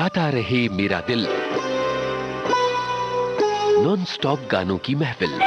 गाता रहे मेरा दिल। नॉन स्टॉप गानों की महफिल।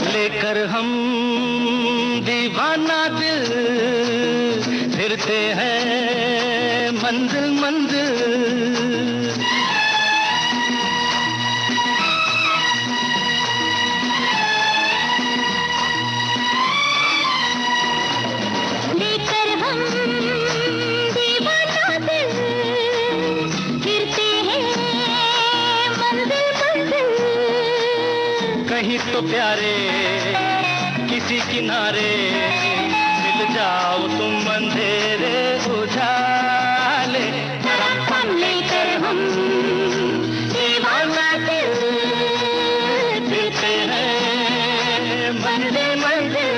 लेकर हम दीवाना दिल फिरते हैं मंजिल मंजिल। लेकर हम दीवाना दिल फिरते हैं मंजिल मंजिल। कहीं तो प्यारे किसी किनारे मिल जाओ तुम अंधेरे उजाले। लेकर हम दीवाना दिल फिरते हैं मंजिल मंजिल।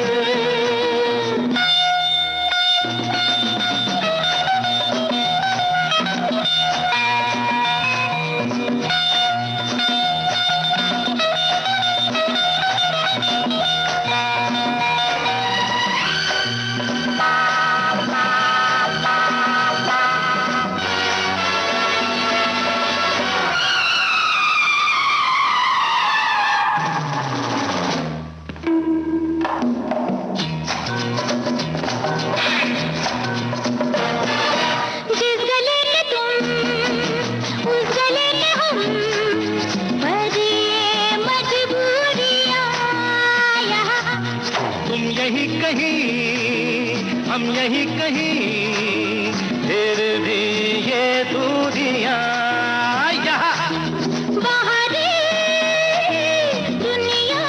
हम यही कहीं फिर भी ये दूरियां यहाँ। बाहरी दुनिया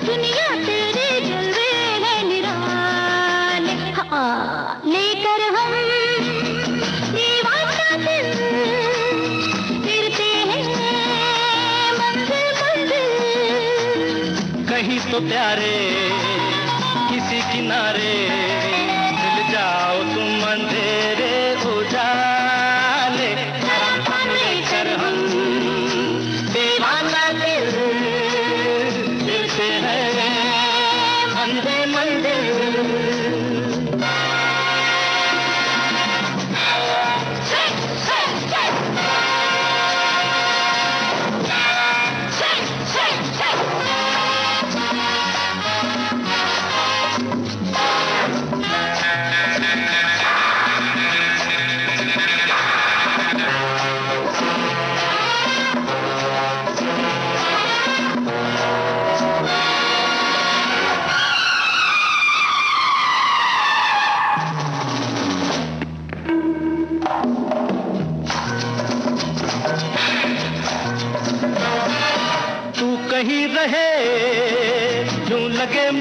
दुनिया तेरे जलवे है निराले। हाँ, लेकर हम दीवाना दिल फिरते हैं मंजिल मंजिल। कहीं तो प्यारे किसी किनारे मिल जाओ तुम अंधेरे उजाले। लेकर हम दीवाना दिल फिरते हैं मंजिल मंजिल।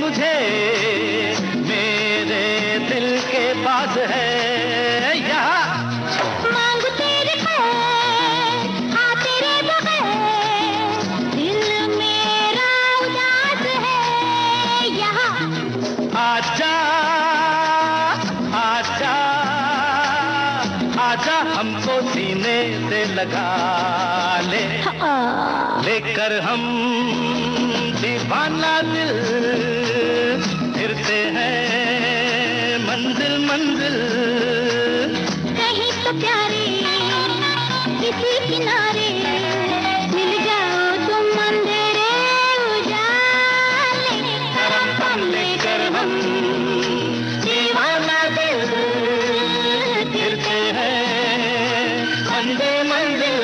तुझे मेरे दिल के पास है यहाँ। मांगू तेरे खैर, हाँ तेरे बगैर दिल मेरा उदास है यहाँ। आजा आजा आजा हमको सीने से लगा ले, लेकर हम दीवाना दिल फिरते हैं मंजिल मंजिल। कहीं तो प्यारे किसी किनारे मिल जाओ तुम अंधेरे उजाले। करम पम लेकर हम दीवाना दिल फिरते हैं मंजिल मंजिल।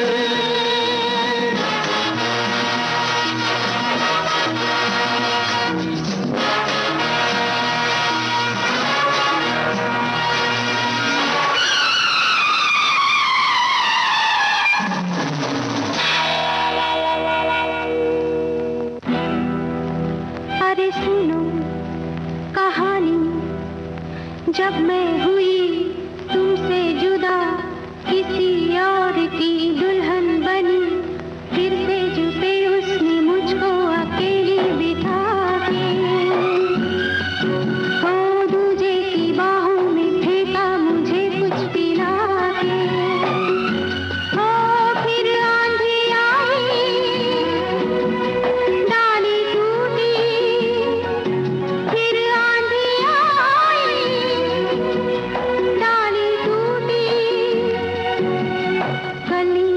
अरे सुनो कहानी, जब मैं हुई तुमसे जुदा, किसी और की दुल्हन बनी, फिर से जुटे उसने मुझको अकेली बिठा के। ओ दूजे की बाहों में फेंका मुझे कुछ पिला के। ओ फिर आंधी आई, डाली टूटी, फिर आंधी आई, डाली टूटी, कली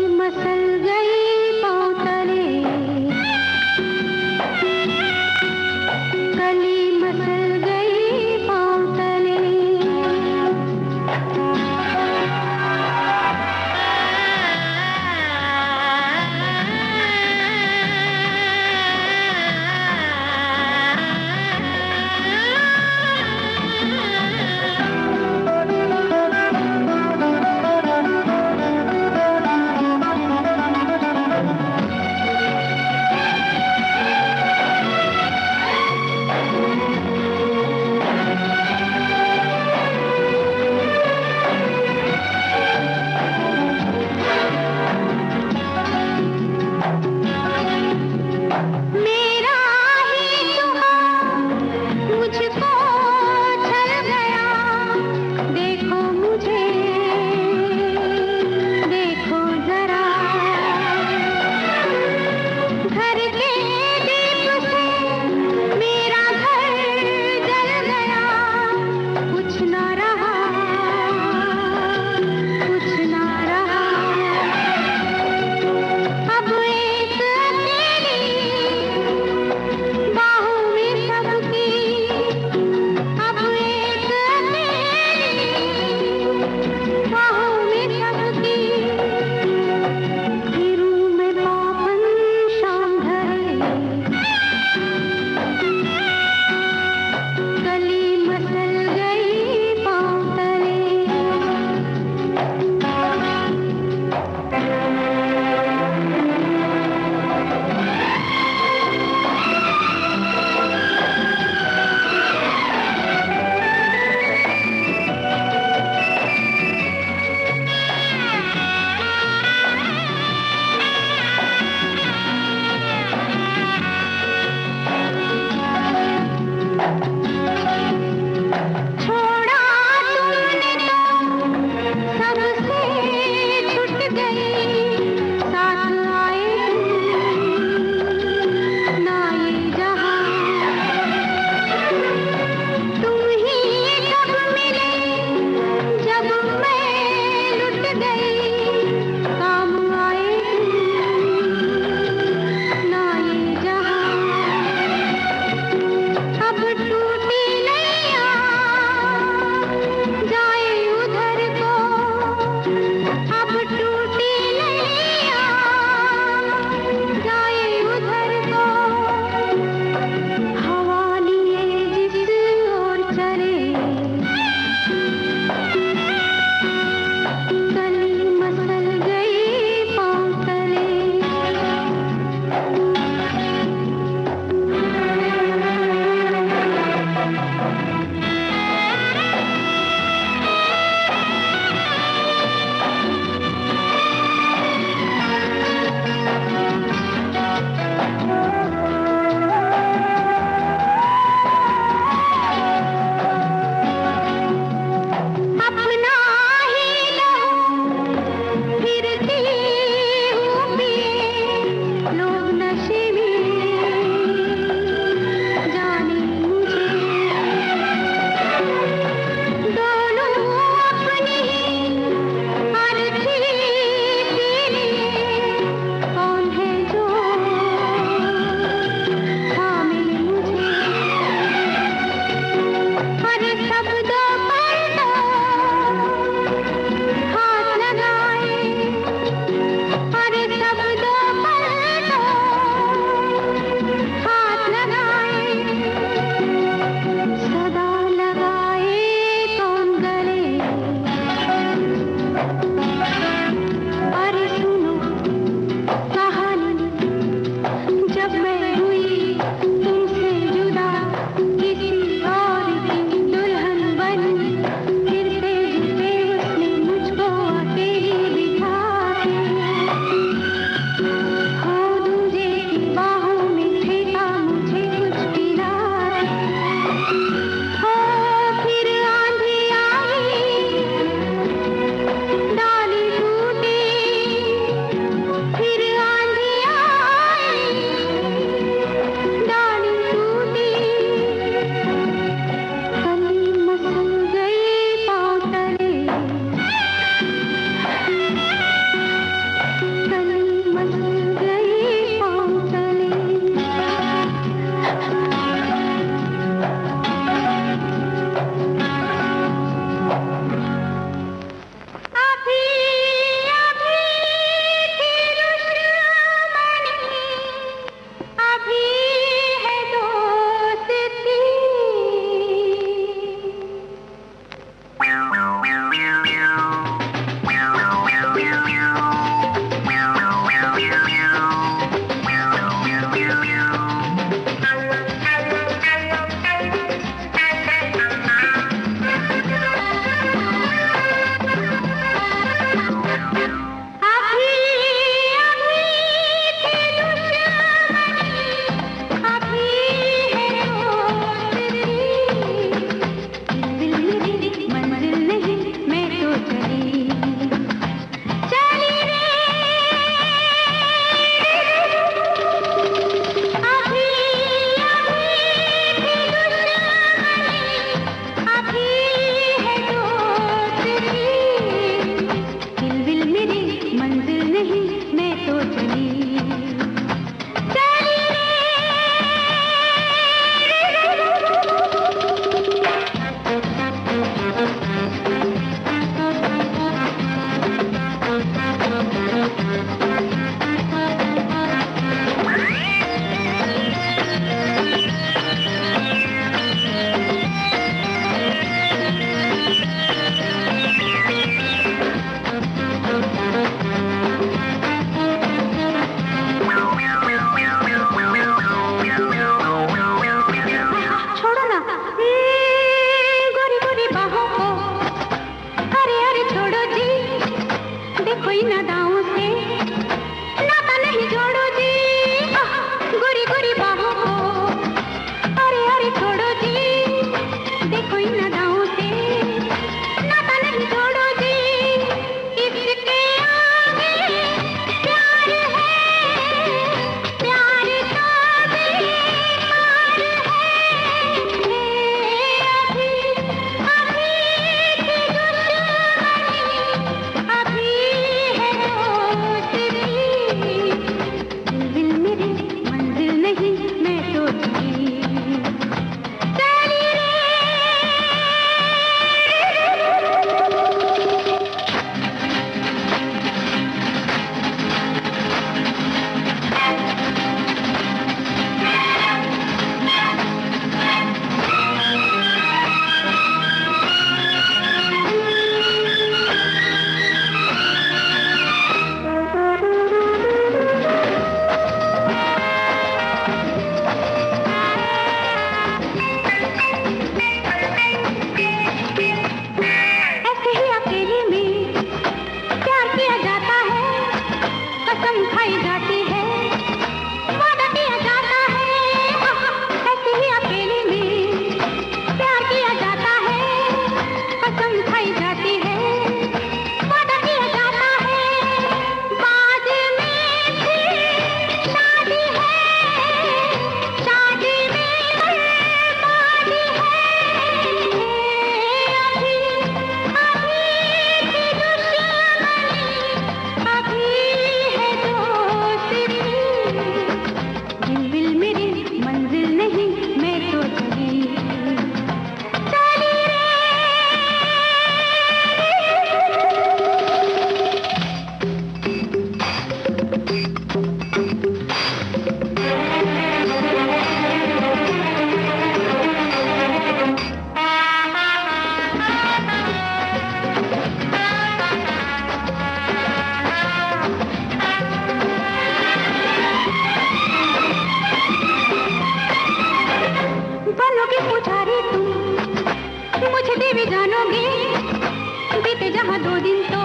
दो दिन तो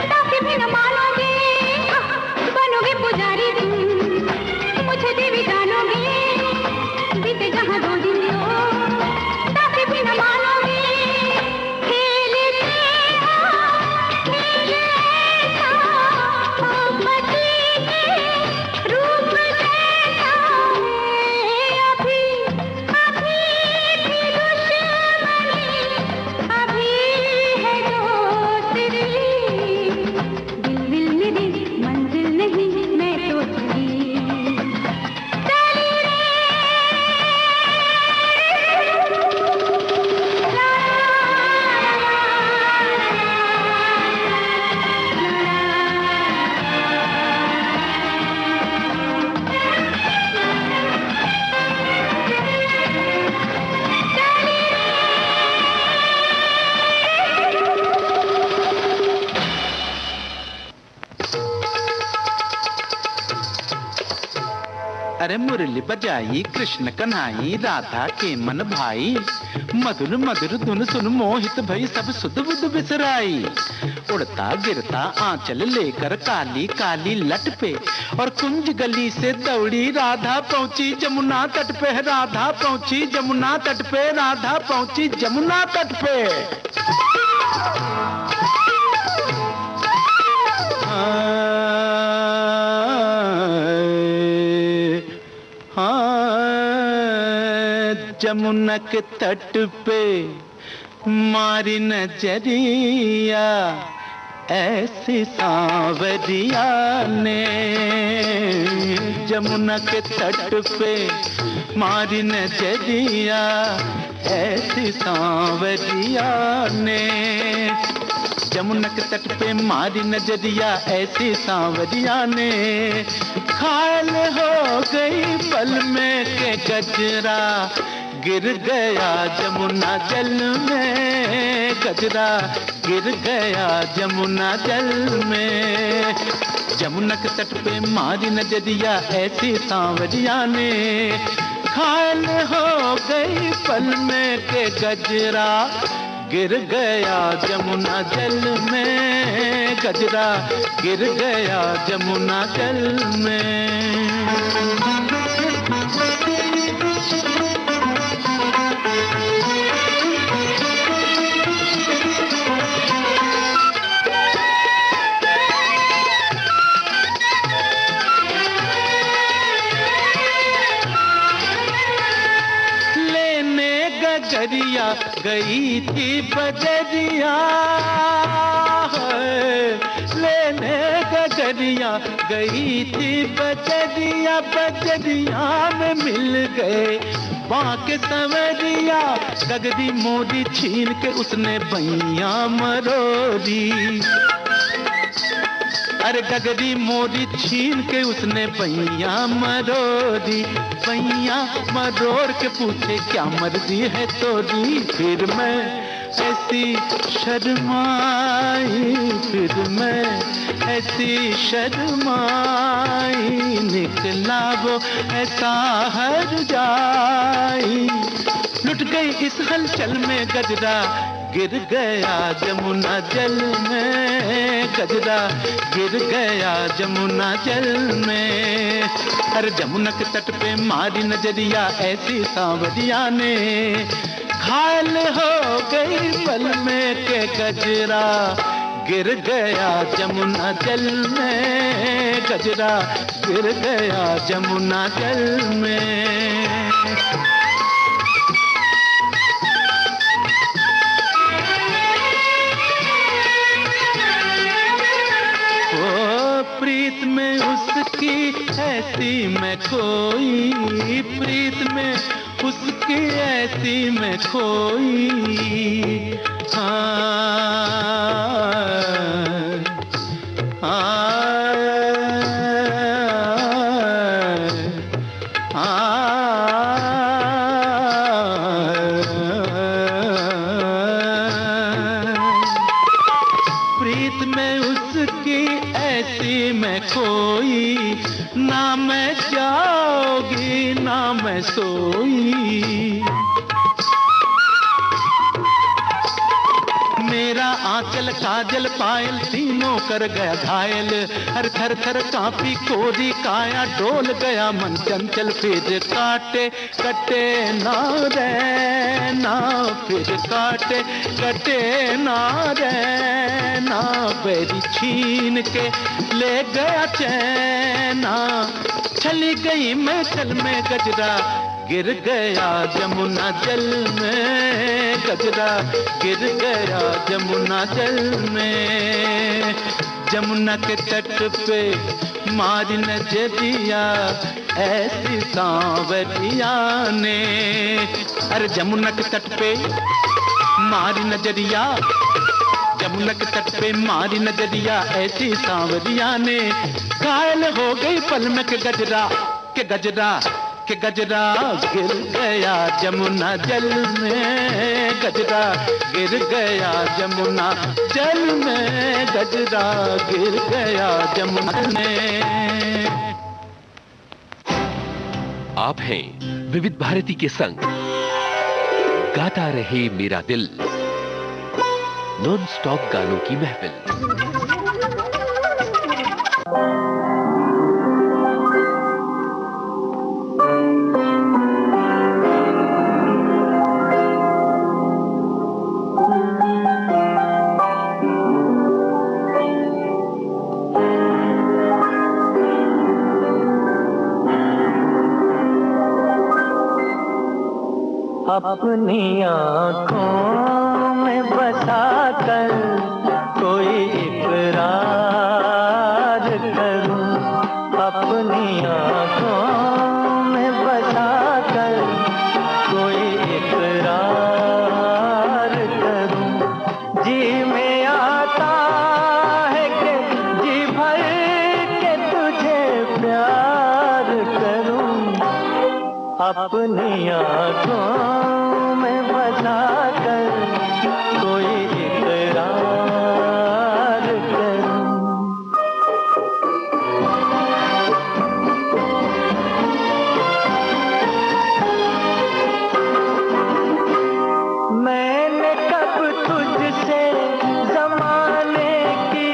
ताकि भी न मानोगे, बनोगे पुजारी तुम, मुझे देवी जानोगे, बीते जहाँ दो दिन तो ताकि भी न मानोगे। खेल तेरा, खेल ऐसा, मोहब्बती के रूप जैसा है। अभी अभी भी दुश्मनी, अभी है दोस्ती, दिल दिल मेरी मंजिल नहीं मैं तो चली रे। अरे मुरली बजाई कृष्ण कन्हाई राधा के मन भाई, मधुर मधुर धुन सुन मोहित भई सब सुध बुध बिसराई। उड़ता गिरता आंचल लेकर काली काली लट पे, और कुंज गली से दौड़ी राधा पहुंची जमुना तट पे। राधा पहुंची जमुना तट पे, राधा पहुंची जमुना तट पे। जमुना के तट पे मारी नजरिया ऐसी सांवरिया ने। जमुना के तट पे मारी नजरिया ऐसी सांवरिया ने। जमुना के तट पे मारी नजरिया ऐसी सांवरिया ने। घायल हो गई पल में के गजरा, गिर गया जमुना जल में। गजरा गिर गया जमुना जल में। जमुना के तट पे मारी नजरिया ऐसी सांवरिया ने। घायल हो गई पल में के गजरा, गिर गया जमुना जल में। गजरा गिर गया जमुना जल में। गजरिया गई थी बजरिया, लेने गजरिया गई थी बजरिया। बजरिया में मिल गए बांके संवरिया, गगरी मोरी छीन के उसने बैया मरोरी। अरे गगरी मोरी छीन के उसने बैया मरोरी। बैया मरोड़ के पूछे क्या मर्जी है तोरी। फिर मैं ऐसी शर्माई, फिर मैं ऐसी शर्माई, निकला वो ऐसा हर जाई। लुट गई इस हलचल में गजरा, गिर गया जमुना जल में। गजरा गिर गया जमुना जल में। अरे जमुना के तट पे मारी नजरिया ऐसी सांवरिया ने। घायल हो गई पल में के गजरा, गिर गया जमुना जल में। गजरा गिर गया जमुना जल में। प्रीत में उसकी ऐसी मैं खोई, प्रीत में उसकी ऐसी मैं खोई। प्रीत में उसकी ऐसी मैं खोई, ना मैं जाओगी ना मैं सोई। मेरा आंचल काजल पायल तीनों कर गया घायल। हर थर थर कांपी कोरी काया डोल गया मन चंचल। फिर काटे कटे ना रे ना फिर काटे कटे ना रे ना बेरी छीन के ले गया चैना। चली गई मैं चल में गजरा गिर गया जमुना जल में। गजरा गिर गया जमुना जल में। जमुना के तट पे मारी नजरिया ऐसी सांवरिया ने। अरे जमुना के तट पे मारी नजरिया, जमुना के तट पे मारी नजरिया ऐसी सांवरिया ने। घायल हो गई पल में के गजरा के गजरा के गजरा गिर गया जमुना जल में। गजरा गिर गया जमुना जल में। गजरा गिर गया जमुना में। आप हैं विविध भारती के संग। गाता रहे मेरा दिल। नॉन स्टॉप गानों की महफिल। अपनी आँखों में बसा कर कोई इकरार करूं। अपनी आँखों में बसा कर कोई इकरार करूं। जी में आता है कि जी भर के तुझे प्यार करूं। अपनी आँखों में बसा कर कोई इकरार करूं। मैंने कब तुझसे ज़माने की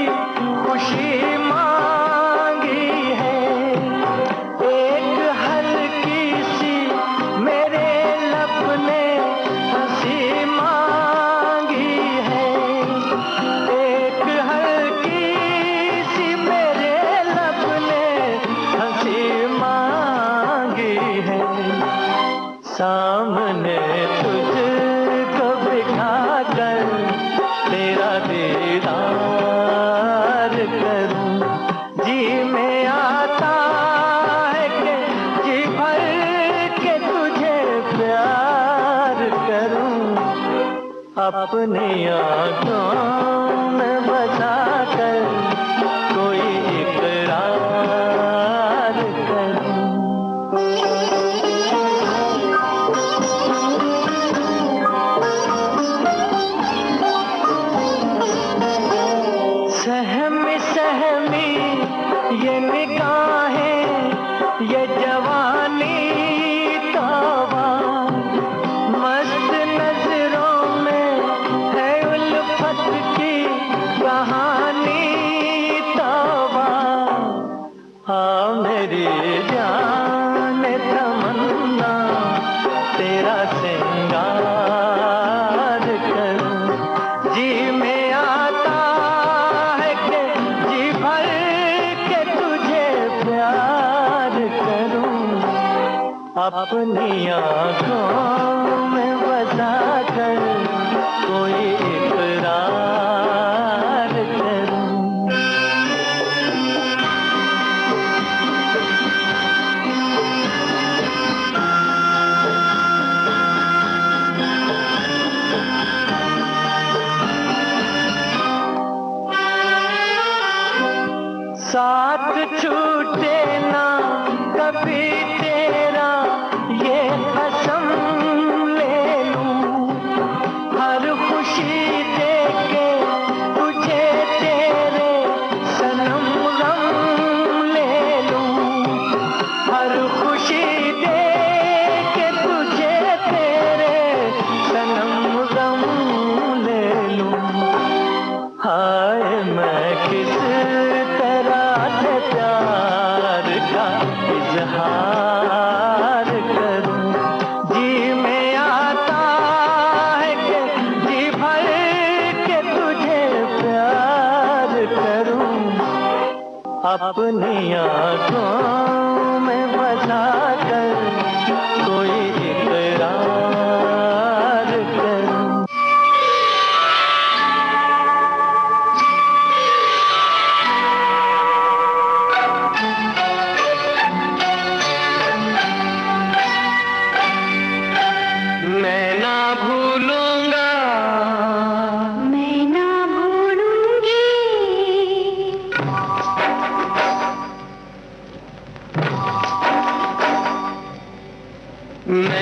खुशी मांगी है। एक हल्की सी मेरे लब ने हंसी मांगी है। एक हल्की सी मेरे लब ने हंसी मांगी है। सामने तुझको बिठा कर तेरा दीदार करूं। जी में आता है कि जी भर के तुझे प्यार करूं। अपनी आँखों में बसा कर कोई इकरार करूं। सहमी सहमी ये निगाहें ये जवानी तौबा। मस्त नजरों में है उल्फत की कहानी तौबा। हाँ मेरी जान तमन्ना तेरा श्रृंगार करूं। जी में आता है कि जी भर के तुझे प्यार करूं। अपनी आँखों में बसा कर कोई इकरार करूं। साथ छूटे ना कभी तेरा ये कसम ले लूं। हर खुशी दे के तुझे तेरे सनम गम ले लूं। हर खुशी दे के तुझे तेरे सनम गम ले लूं। हाय मैं किस तरह से प्यार का इजहार करूं, जी में आता है कि जी भर के तुझे प्यार करूं, अपनी आंखों में बसा कर कोई इकरार करूं। मैं ना भूलूंगा, मैं ना भूलूंगी, मैं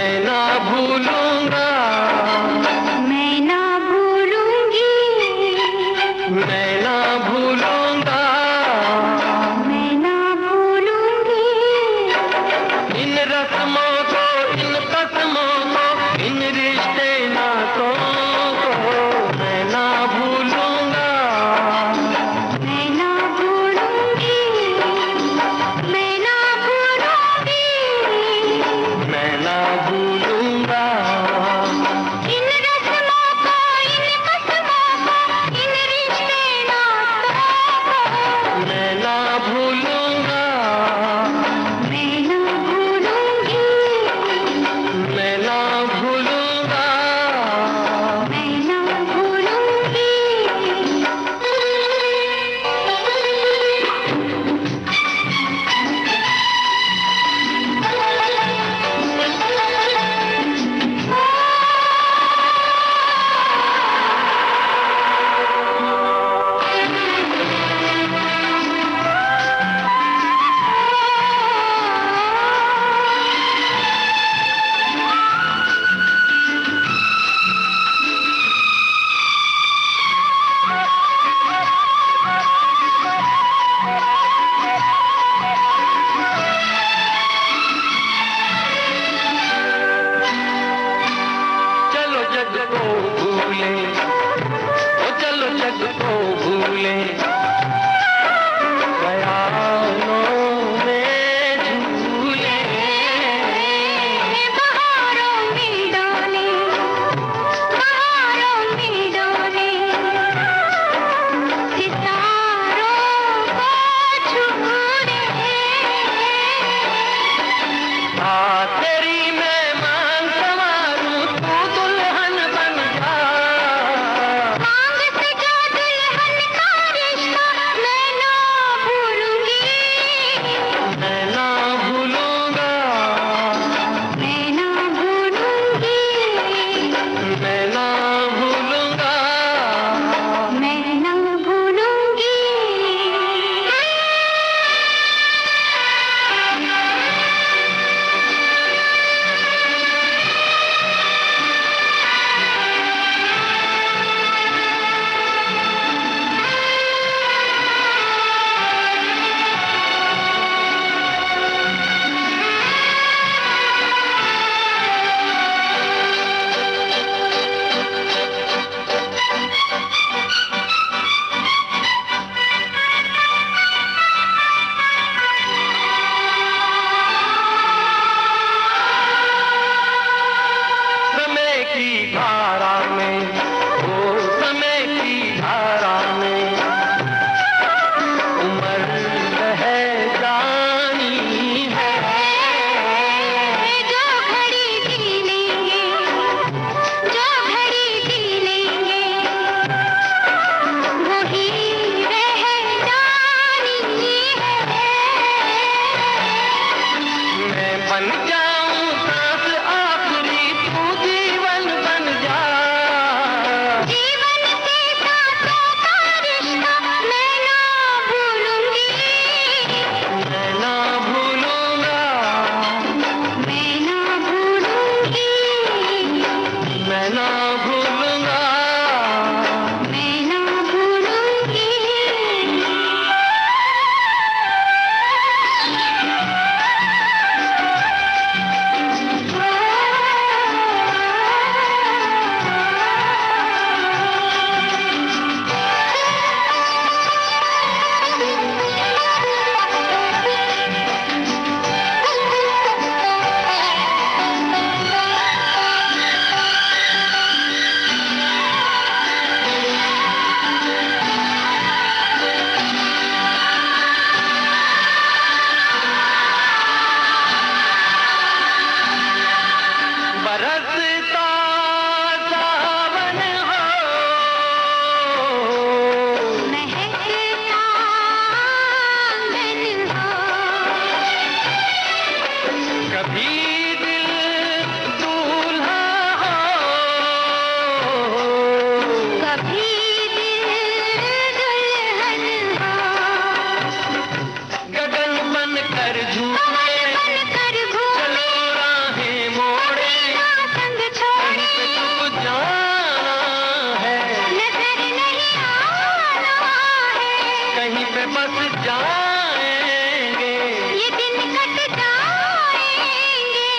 बस जाएंगे, ये दिन कट जाएंगे।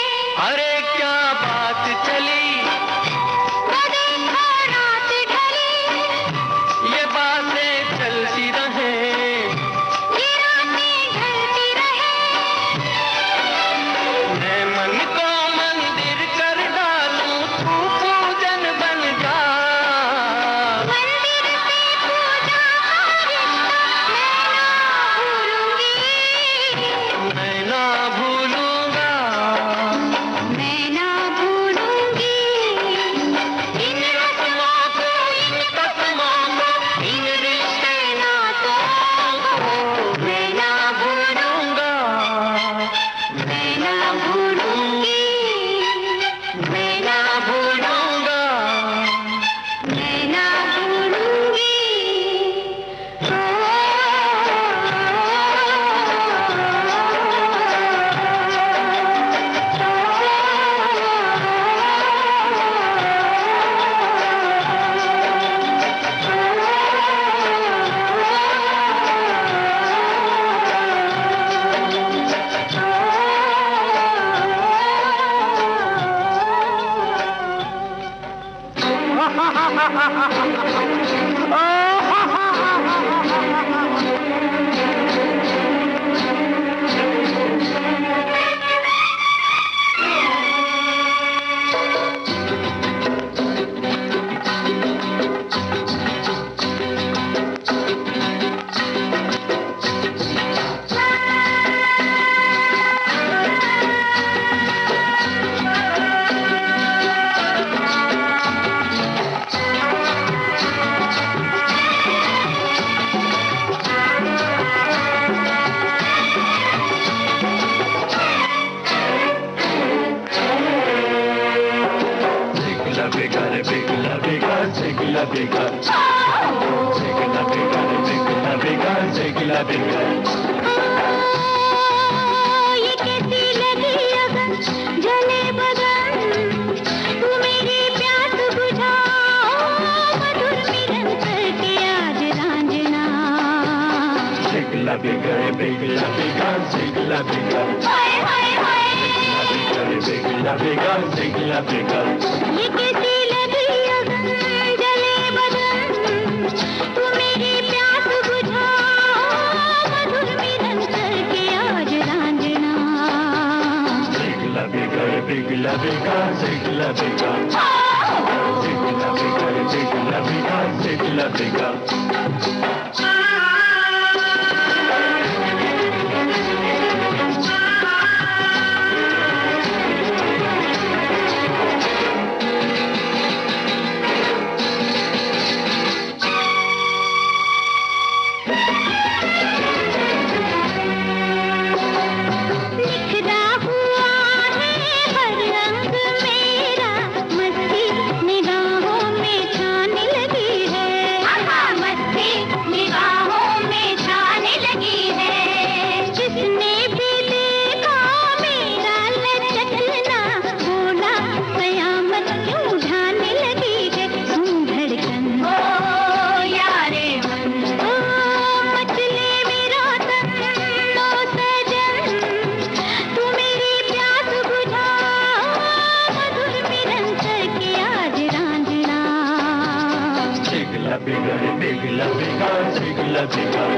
अरे क्या बात चली, कभी रात ढली, ये बातें चलती रहे, ये रातें ढलती रहे। मैं मन को मंदिर कर डालूं, तू पूजन बन जा। मंदिर से पूजा का रिश्ता मैं ना भूलूंगी, मैं ना भूलूंगा मैं ना भूलूंगी। इन रस्मों को, इन कसमों को, इन रिश्ते नातों को। मैं ना भूलूंगा, मैं ना भूलूंगी, मैं ना भूलूंगा। मैं ना भूलूंगी। ये कैसी लगी अगन, जले बदन, तू मेरी प्यास बुझाओ, मधुर मिलन करके आज रांझना। हाय हाय हाय, ये कैसी लगी अगन, जले बदन, तू मेरी प्यास बुझाओ, मधुर मिलन करके आज रांझना। निखरा हुआ है हर रंग मेरा, मस्ती निगाहों में छाने लगी है। मस्ती निगाहों में छाने लगी है। जिसने भी देखा मेरा लचकना, बोला कयामत क्यों ढाने लगी है। धड़कन ओ यारे मन, ओ मचले मेरा तन, लो सजन, तू मेरी प्यास बुझा, मधुर मिलन करके आज रांझना।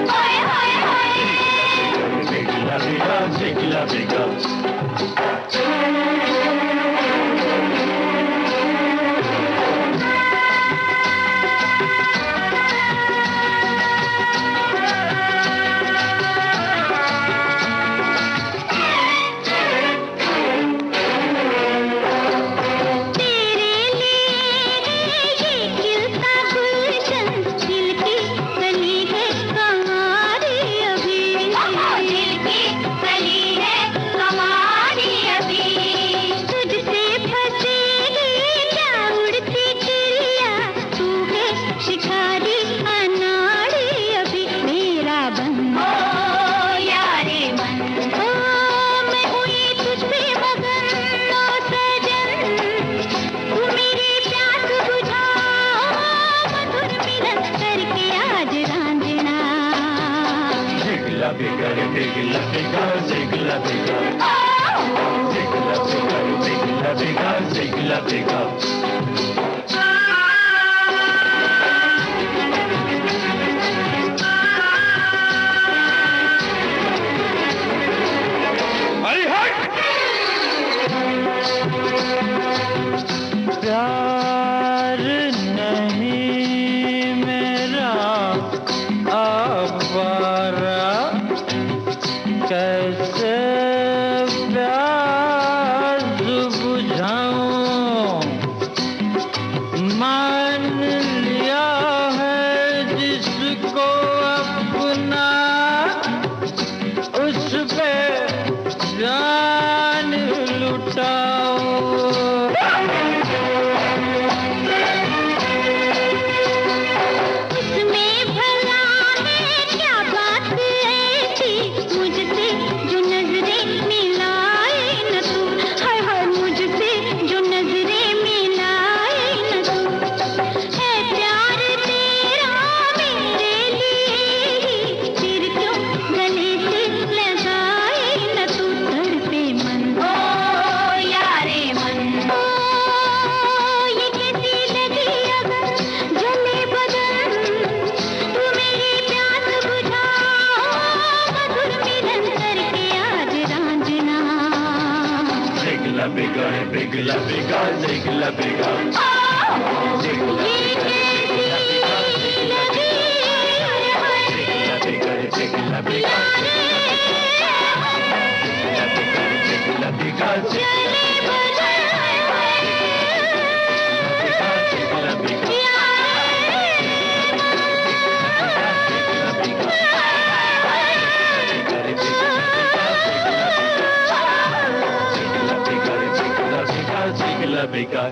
हाय हाय हाय, तेरे लिए ये खिलता गुलशन, दिल की कली है कमारी अभी, दिल की कली है कमारी अभी। Bigla bigla, zigla bigla. Zigla bigla, bigla bigla, zigla bigla. प्यार नहीं मेरा आवारा, कैसे प्यास बुझाऊं, मान लिया है जिसको अपना, उस पे जान लुटाऊं। Bigla bigla, zigla bigla. Zigla bigla, zigla bigla. Zigla bigla.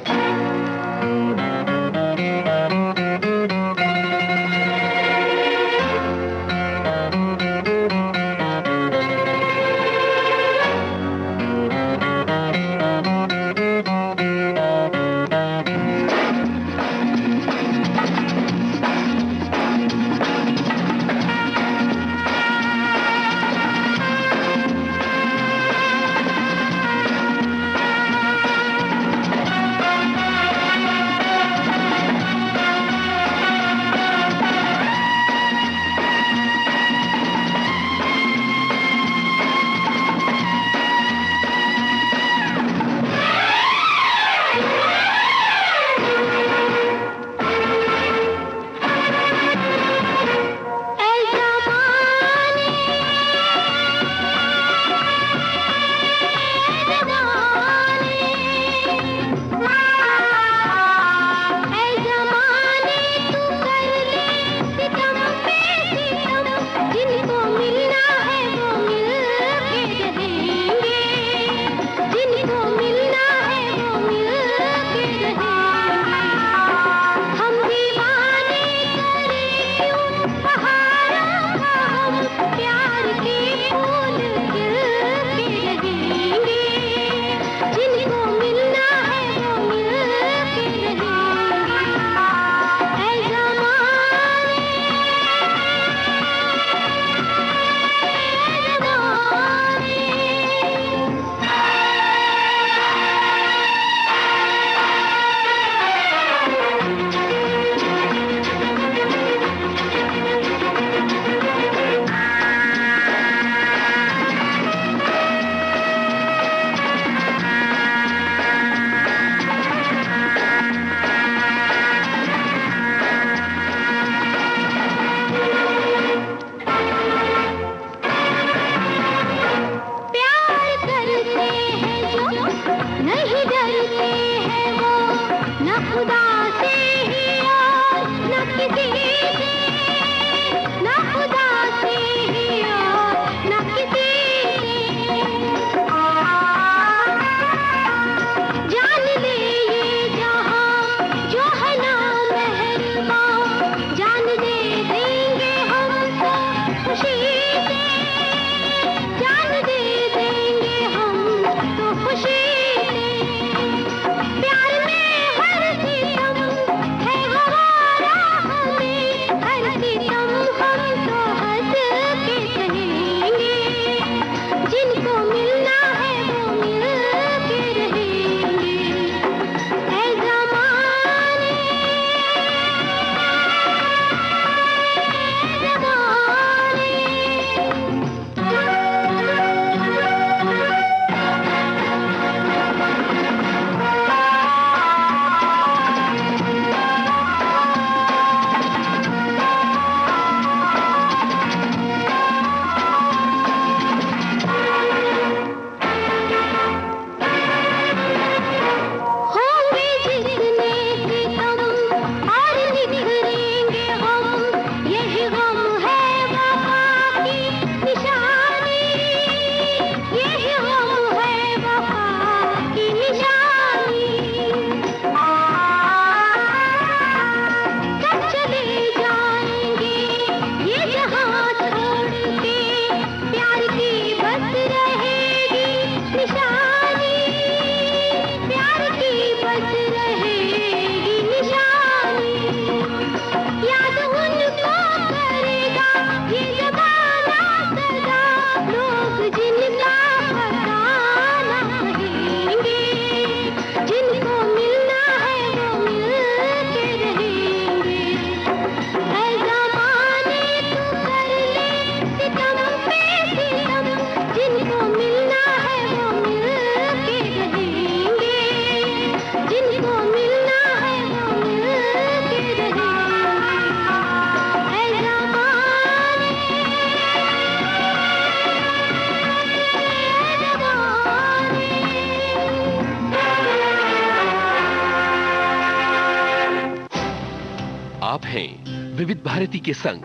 हैं विविध भारती के संग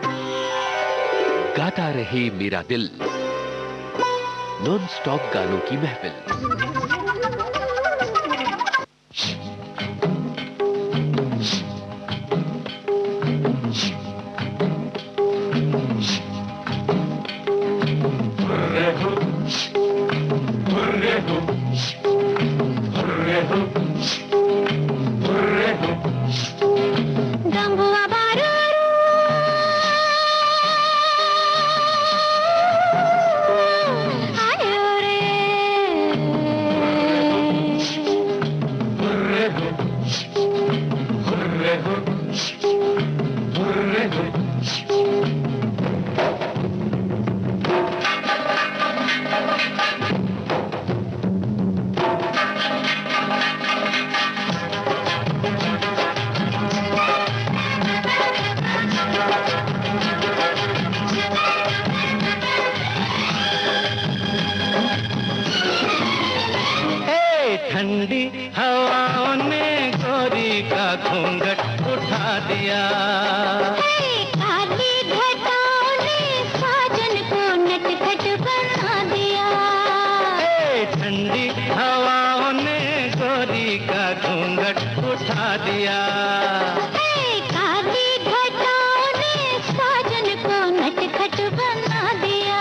गाता रहे मेरा दिल, नॉन स्टॉप गानों की महफिल। ठंडी हवाओं ने गोरी का घूंघट उठा दिया, काली घटाओं ने साजन को नटखट बना दिया। ठंडी हवाओं ने गोरी का घूंघट उठा दिया, काली घटाओं ने साजन को नटखट बना दिया।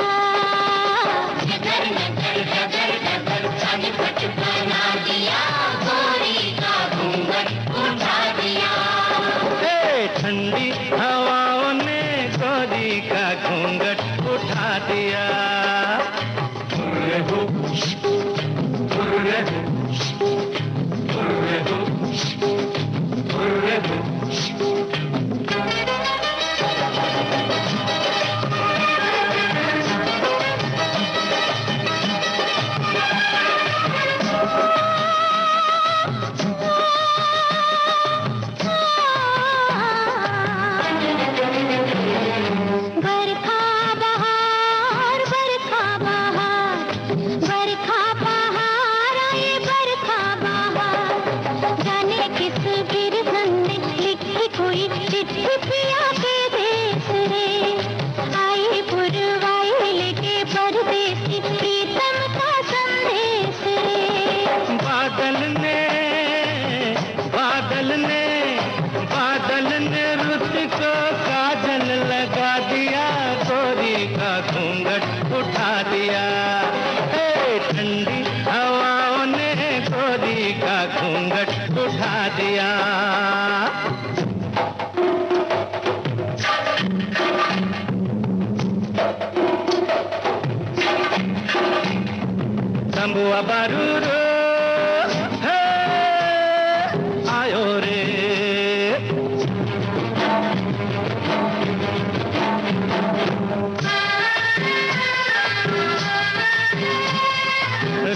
ठंडी हवाओं ने गोरी का घूंघट उठा दिया। बादल ने रुत को काजल लगा दिया, गोरी का घूंघट उठा दिया। ठंडी हवाओं ने गोरी का घूंघट उठा दिया। तंबुआ बारूद आयो रे,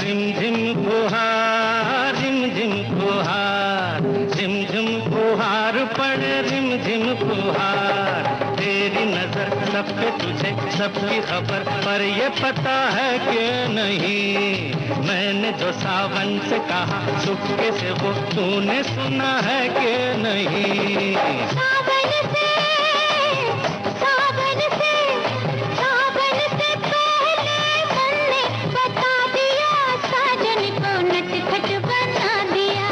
रिमझिम फुहार रिमझिम फुहार, रिमझिम फुहार पड़े रिमझिम फुहार। तेरी नजर सब पे तुझे सबकी खबर, पर ये पता है कि नहीं मैंने जो सावन से कहा चुपके से वो तूने सुना है कि नहीं। सावन से पहले मन ने बता दिया, साजन को नटखट बना दिया।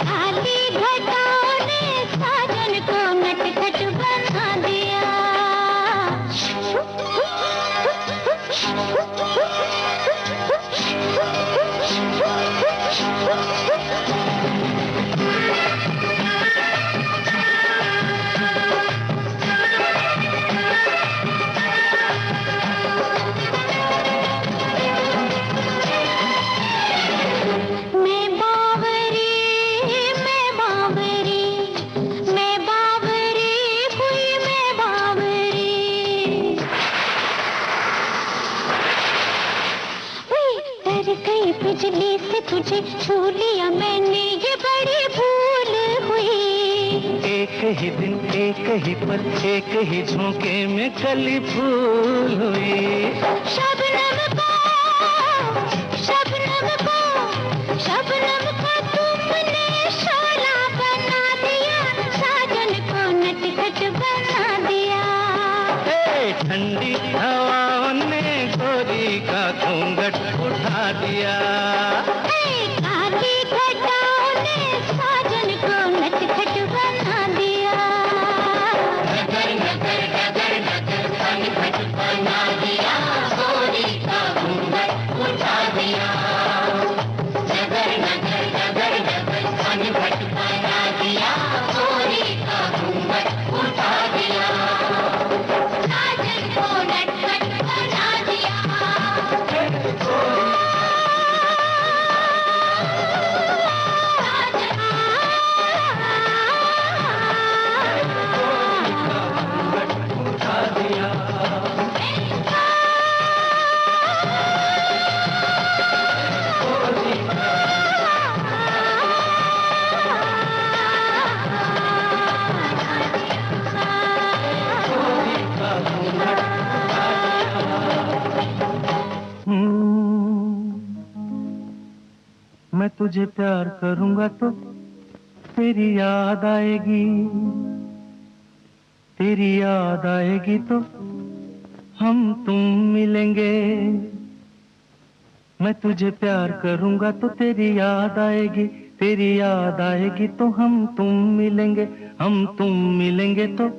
काली घटाओं ने साजन को नटखट बना दिया। बिजली से तुझे छू लिया मैंने, ये बड़ी भूल हुई। एक ही दिन एक ही पल एक ही झोंके में कली फूल हुई। शबनम को तुमने शोला बना दिया, साजन को ठंडी हवाओं ने गोरी का घूंघट उठा दिया। काली घटाओं ने साजन को नटखट बना दिया। नगर नगर नगर नगर घूंघट बना दिया, गोरी का घूंघट उठा दिया। नगर नगर नगर नगर घूंघट बना दिया, गोरी का घूंघट उठा दिया। साजन को नटखट बना दिया। मैं तुझे प्यार करूंगा तो तेरी याद आएगी, तेरी याद आएगी तो हम तुम मिलेंगे। मैं तुझे प्यार करूंगा तो तेरी याद आएगी, तेरी याद आएगी तो हम तुम मिलेंगे। हम तुम मिलेंगे तो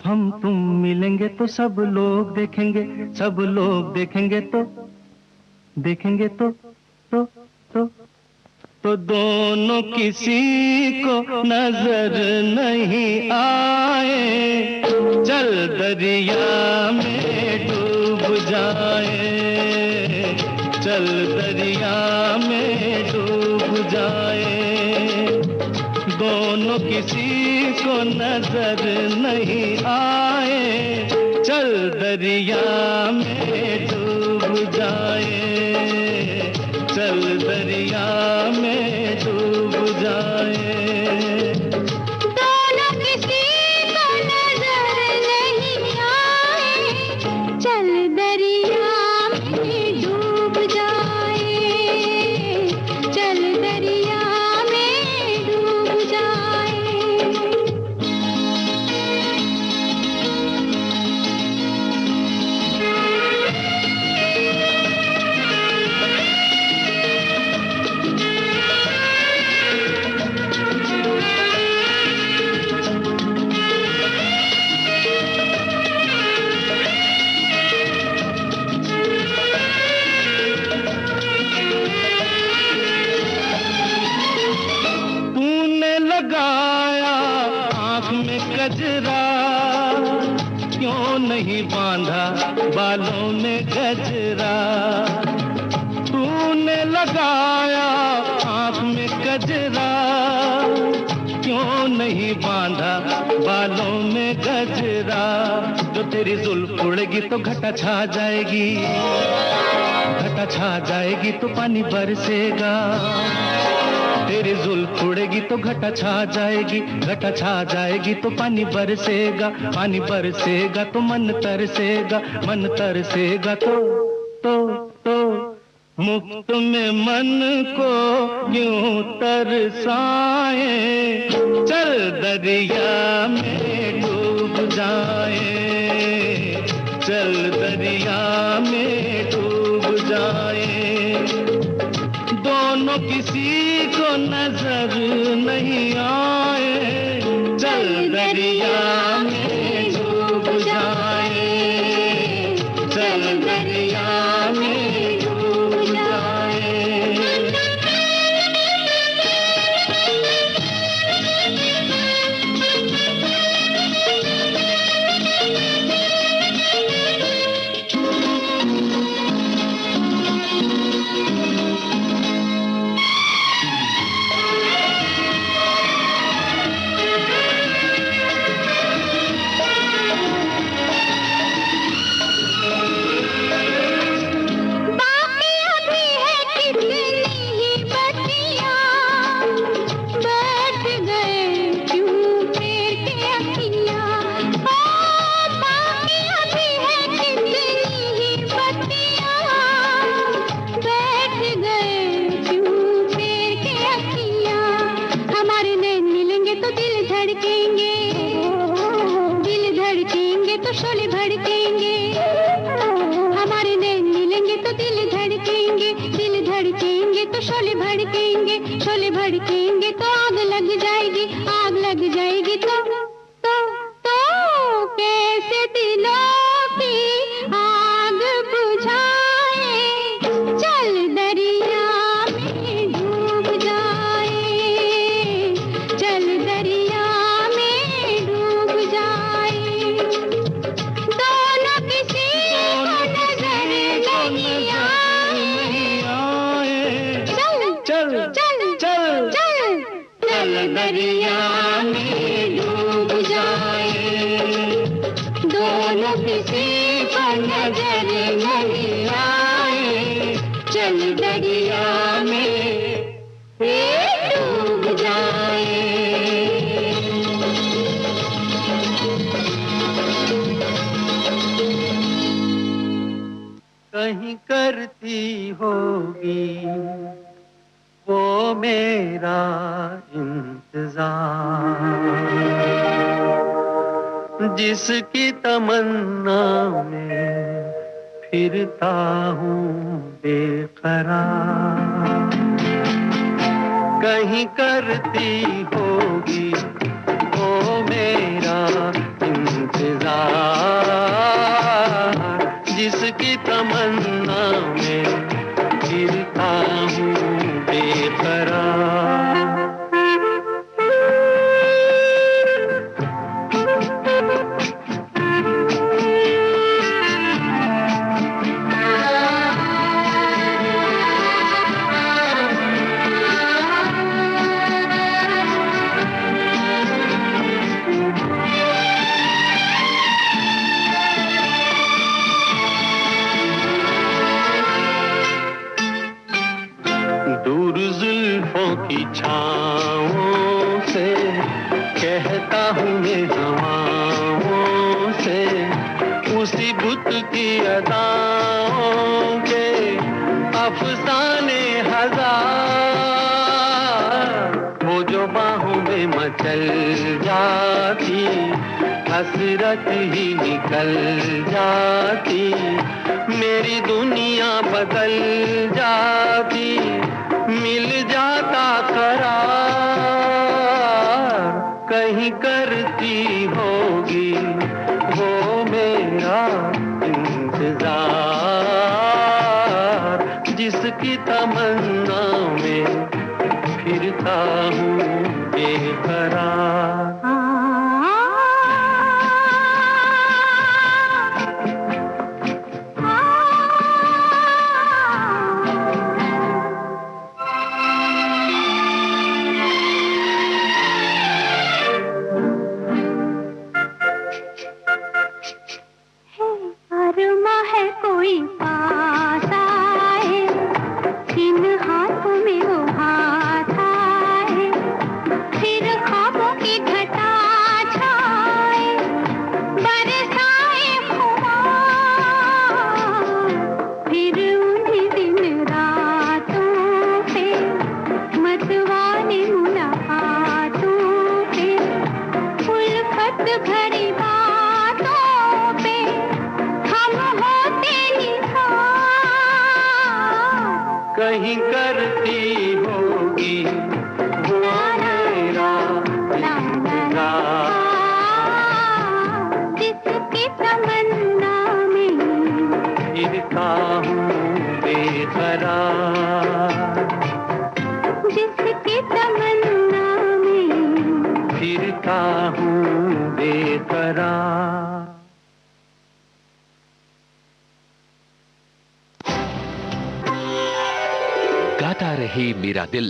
हम तुम मिलेंगे तो सब लोग देखेंगे, सब लोग देखेंगे तो देखेंगे तो दोनों किसी को नजर नहीं आए। चल दरिया में डूब जाए, चल दरिया में डूब जाए। दोनों किसी को नजर नहीं आए, चल दरिया में डूब जाए, चल दरिया में डूब जाए। दोनों किसी को नजर नहीं आए, चल दरिया में डूब जाए, चल दरिया में डूब जाए। लगाया आँख में कजरा, क्यों नहीं बांधा बालों में गजरा। तूने लगाया आँख में कजरा, क्यों नहीं बांधा बालों में गजरा। जो तेरी जुल्फ उड़ेगी तो घटा छा जाएगी, घटा छा जाएगी तो पानी बरसेगा। तेरी जुल्फ उड़ेगी तो घटा छा जाएगी, घटा छा जाएगी तो पानी बरसेगा। पानी बरसेगा तो मन तरसेगा, मन तरसेगा तो मुफ्त में मन को क्यों तरसाए। चल दरिया में डूब जाए, चल दरिया में डूब जाए। दोनों किसी को नजर नहीं आए, चल दरिया में डूब जाए, चल दरिया में डूब जाए। तो शोले भड़केंगे, हमारे नैन मिलेंगे तो दिल धड़केंगे, दिल धड़केंगे तो शोले भड़केंगे, शोले भड़केंगे तो आग लग जाएगी, आग लग जाएगी तो कैसे दिलों की आग बुझाए, चल दरिया में डूब जाए, चल दरिया में डूब जाए, दोनों किसी को नजर नहीं आए, चल चल चल चल चल चल दरिया में डूब जाए, दोनों किसी को नजर नहीं आए, चल दरिया में डूब जाए। कहीं करती होगी वो मेरा इंतजार, जिसकी तमन्ना में फिरता हूँ बेकरार। कहीं करती होगी वो मेरा इंतजार, जिसकी तमन्ना में फिरता हूँ बेकरार। दूर जुल्फों की छाँवों से कहता हूँ मैं हवाओं से, उसी बुत की अदाओं के अफसाने हजार, वो जो बाहों में मचल जाती हसरत ही निकल जाती, मेरी दुनिया बदल जाती, मिल जाता करार। कहीं करती होगी वो मेरा इंतजार, जिसकी तमन्ना में फिरता हूँ बेकरार। कहीं करती होगी वो मेरा इंतजार, जिसकी तमन्ना में फिरता हूँ बेकरार, जिसकी तमन्ना में फिरता हूँ बेकरार। गाता रहे मेरा दिल